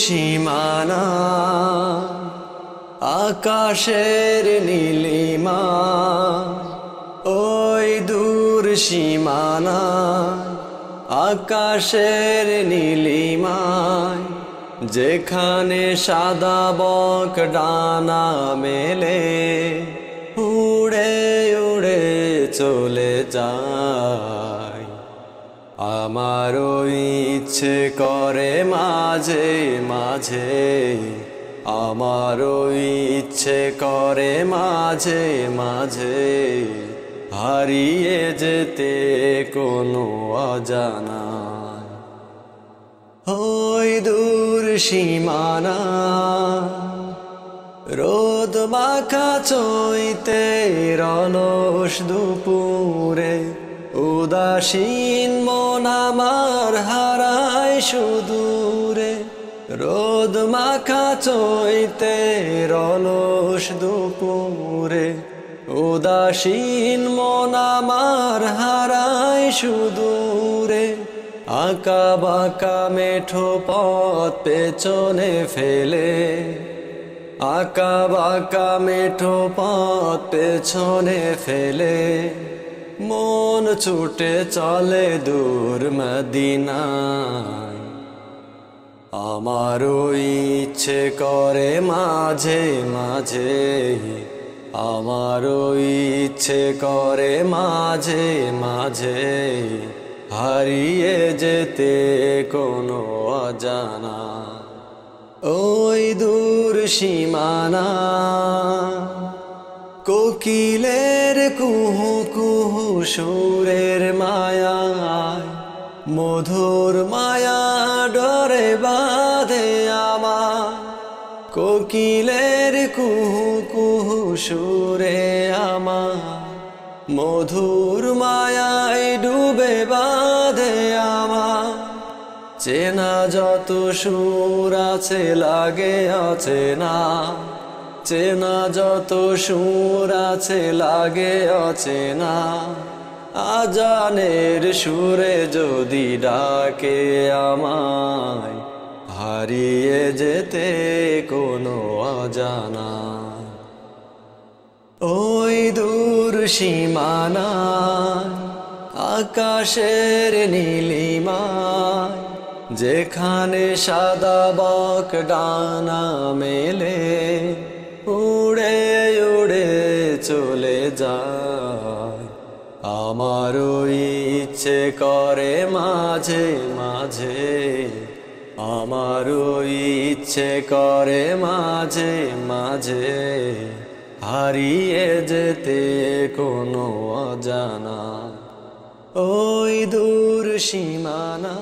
সীমানা আকাশের নীলিমা, ওই দূর সীমানা আকাশের নীলিমায়, যেখানে সাদা বক ডানা মেলে উড়ে উড়ে চলে যায়। আমারও ইচ্ছে করে মাঝে মাঝে, আমারও ইচ্ছে করে মাঝে মাঝে হারিয়ে যেতে কোনো অজানায়। ওই দূর সীমানা রোদ মাখা চৈতের অলস দুপুরে, উদাসীন মন আমার হারায় সুদূরে। রোদ মাখা চৈতের অলস দুপুরে, উদাসীন মন আমার হারায় সুদূরে। আঁকা বাঁকা মেঠো পথ পেছনে ফেলে, আঁকা বাঁকা মেঠো পথ পেছনে ফেলে মন ছুটে চলে দূর মদিনায়। আমারও ইচ্ছে করে মাঝে মাঝে, আমারও ইচ্ছে করে মাঝে মাঝে হারিয়ে যেতে কোনো অজানা। ওই দূর সীমানা কোকিলের কুহু কুহু সুরের মায়ায়, মধুর মায়া ডরে বাঁধে আমার। কোকিলের কুহু কুহু সুরে আমার মধুর মায়ায় ডুবে বাঁধে আমার। চেনা যত সুর আছে লাগে অচেনা, চেনা যত সুর আছে লাগে অচেনা। আজানের সুরে যদি ডাকে আমায়, হারিয়ে যেতে কোনো অজানা। ওই দূর সীমানা আকাশের নীলিমায়, যেখানে সাদা বক ডানা মেলে উড়ে উড়ে চলে যায়। আমারও ইচ্ছে করে মাঝে মাঝে, আমারও ইচ্ছে করে মাঝে মাঝে হারিয়ে যেতে কোনো অজানা। ওই দূর সীমানা।